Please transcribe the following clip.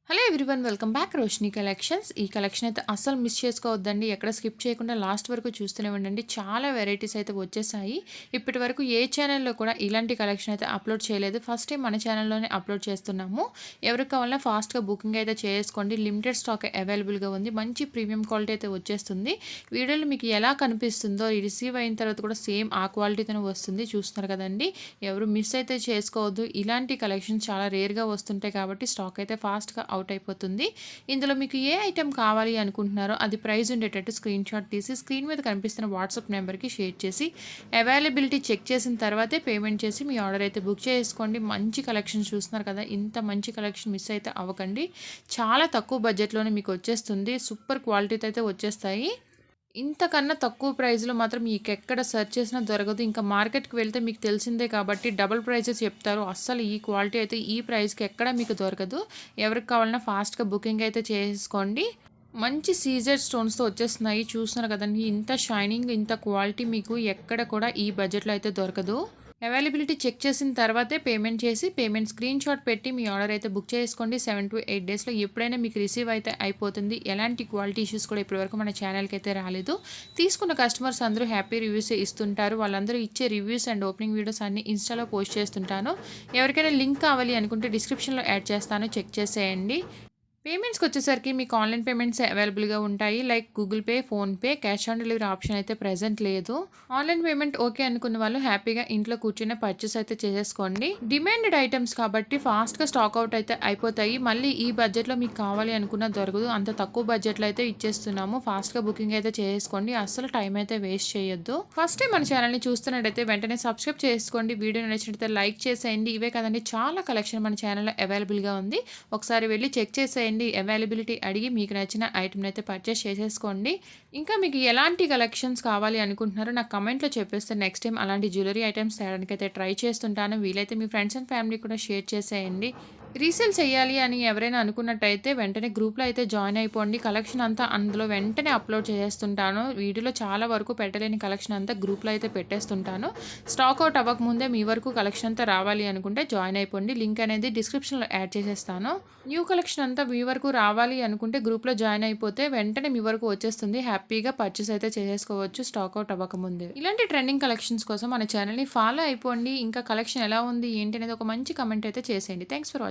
Hello everyone, welcome back Roshini collections. ఈ collection అయితే అస్సలు మిస్ చేసుకోవద్దండి. ఎక్కడ స్కిప్ చేయకుండా లాస్ట్ వరకు చూస్తూనే ఉండండి. చాలా వెరైటీస్ అయితే వచ్చేసాయి. ఇప్పటి వరకు ఏ ఛానల్లో కూడా ఇలాంటి కలెక్షన్ అయితే అప్లోడ్ చేయలేదు. ఫస్ట్ టైం మన ఛానల్లోనే అప్లోడ్ చేస్తున్నాము. ఎవరికి కావాలన్నా ఫాస్ట్గా బుకింగ్ అయితే చేసుకోండి. లిమిటెడ్ స్టాక్ అవైలబుల్గా ఉంది. మంచి ప్రీమియం క్వాలిటీ అయితే వచ్చేస్తుంది. వీడియోలో మీకు ఎలా కనిపిస్తుందో రిసీవ్ అయిన తర్వాత కూడా సేమ్ ఆ క్వాలిటీతోనే వస్తుంది. చూస్తున్నారు కదండి. ఎవరు మిస్ అయితే చేసుకోవద్దు. ఇలాంటి కలెక్షన్స్ చాలా రేర్గా వస్తుంటాయి కాబట్టి స్టాక్ అయితే ఫాస్ట్గా అవుట్ అయిపోతుంది. ఇందులో మీకు ఏ ఐటెం కావాలి అనుకుంటున్నారో అది ప్రైస్ ఉండేటట్టు స్క్రీన్ షాట్ తీసి స్క్రీన్ మీద కనిపిస్తున్న వాట్సాప్ నెంబర్కి షేర్ చేసి అవైలబిలిటీ చెక్ చేసిన తర్వాతే పేమెంట్ చేసి మీ ఆర్డర్ అయితే బుక్ చేసుకోండి. మంచి కలెక్షన్ చూస్తున్నారు కదా, ఇంత మంచి కలెక్షన్ మిస్ అయితే అవ్వకండి. చాలా తక్కువ బడ్జెట్లోనే మీకు వచ్చేస్తుంది. సూపర్ క్వాలిటీతో అయితే వచ్చేస్తాయి. ఇంతకన్నా తక్కువ ప్రైస్‌లో మాత్రం మీకెక్కడ సెర్చ్ చేసినా దొరకదు. ఇంకా మార్కెట్‌కి వెళ్తే మీకు తెలిసిందే కాబట్టి డబుల్ ప్రైజెస్ చెప్తారు. అస్సలు ఈ క్వాలిటీ అయితే ఈ ప్రైస్‌కి ఎక్కడ మీకు దొరకదు. ఎవరికి కావాలన్నా ఫాస్ట్‌గా బుకింగ్ అయితే చేసుకోండి. మంచి సీజెడ్ స్టోన్స్‌తో వచ్చేస్తున్నాయి. చూస్తున్నారు కదండీ! ఇంత షైనింగ్, ఇంత క్వాలిటీ మీకు ఎక్కడ కూడా ఈ బడ్జెట్‌లో అయితే దొరకదు. అవైలబిలిటీ చెక్ చేసిన తర్వాతే పేమెంట్ చేసి పేమెంట్ స్క్రీన్ షాట్ పెట్టి మీ ఆర్డర్ అయితే బుక్ చేసుకోండి. 7-8 డేస్లో ఎప్పుడైనా మీకు రిసీవ్ అయితే అయిపోతుంది. ఎలాంటి క్వాలిటీ ఇష్యూస్ కూడా ఇప్పటివరకు మన ఛానల్కి అయితే రాలేదు. తీసుకున్న కస్టమర్స్ అందరూ హ్యాపీ రివ్యూస్ ఇస్తుంటారు. వాళ్ళందరూ ఇచ్చే రివ్యూస్ అండ్ ఓపెనింగ్ వీడియోస్ అన్ని ఇన్స్టాలో పోస్ట్ చేస్తుంటాను. ఎవరికైనా లింక్ కావాలి అనుకుంటే డిస్క్రిప్షన్లో యాడ్ చేస్తాను, చెక్ చేసేయండి. పేమెంట్స్కి వచ్చేసరికి మీకు ఆన్లైన్ పేమెంట్స్ అవైలబుల్గా ఉంటాయి. Like Google pay, PhonePe, cash on delivery option అయితే ప్రెజెంట్ లేదు. ఆన్లైన్ పేమెంట్ ఓకే అనుకున్న వాళ్ళు హ్యాపీగా ఇంట్లో కూర్చునే పర్చేస్ అయితే చేసేసుకోండి. డిమాండెడ్ ఐటమ్స్ కాబట్టి ఫాస్ట్గా స్టాక్ అవుట్ అయితే అయిపోతాయి. మళ్ళీ ఈ బడ్జెట్లో మీకు కావాలి అనుకున్న దొరకదు. అంత తక్కువ బడ్జెట్లో అయితే ఇచ్చేస్తున్నాము. ఫాస్ట్గా బుకింగ్ అయితే చేసుకోండి. అస్సలు టైం అయితే వేస్ట్ చేయొద్దు. ఫస్ట్ టైం మన ఛానల్ని చూస్తున్నట్టయితే వెంటనే సబ్స్క్రైబ్ చేసుకోండి. వీడియో నచ్చినట్లయితే లైక్ చేసేయండి. ఇవే కదండి, చాలా కలెక్షన్ మన ఛానల్లో అవైలబుల్గా ఉంది. ఒకసారి వెళ్ళి చెక్ చేసేయండి. అవైలబిలిటీ అడిగి మీకు నచ్చిన ఐటమ్ అయితే పర్చేస్ చేసేసుకోండి. ఇంకా మీకు ఎలాంటి కలెక్షన్స్ కావాలి అనుకుంటున్నారో నాకు కమెంట్లో చెప్పేస్తే నెక్స్ట్ టైం అలాంటి జ్యువెలరీ ఐటమ్స్ తేడానికి అయితే ట్రై చేస్తుంటాను. వీలైతే మీ ఫ్రెండ్స్ అండ్ ఫ్యామిలీ కూడా షేర్ చేసేయండి. రీసేల్ చేయాలి అని ఎవరైనా అనుకున్నట్టయితే వెంటనే గ్రూప్లో అయితే జాయిన్ అయిపోండి. కలెక్షన్ అంతా అందులో వెంటనే అప్లోడ్ చేసేస్తుంటాను. వీడియోలో చాలా వరకు పెట్టలేని కలెక్షన్ అంతా గ్రూప్లో అయితే పెట్టేస్తుంటాను. స్టాక్ అవుట్ అవ్వకముందే మీ వరకు కలెక్షన్ అంతా రావాలి అనుకుంటే జాయిన్ అయిపోండి. లింక్ అనేది డిస్క్రిప్షన్లో యాడ్ చేసేస్తాను. న్యూ కలెక్షన్ అంతా మీ వరకు రావాలి అనుకుంటే గ్రూప్లో జాయిన్ అయిపోతే వెంటనే మీ వరకు వచ్చేస్తుంది. హ్యాపీగా పర్చేస్ అయితే చేసేసుకోవచ్చు స్టాక్ అవుట్ అవ్వకముందే. ఇలాంటి ట్రెండింగ్ కలెక్షన్స్ కోసం మన ఛానల్ని ఫాలో అయిపోండి. ఇంకా కలెక్షన్ ఎలా ఉంది ఏంటి అనేది ఒక మంచి కమెంట్ అయితే చేసేయండి. Thanks for watching.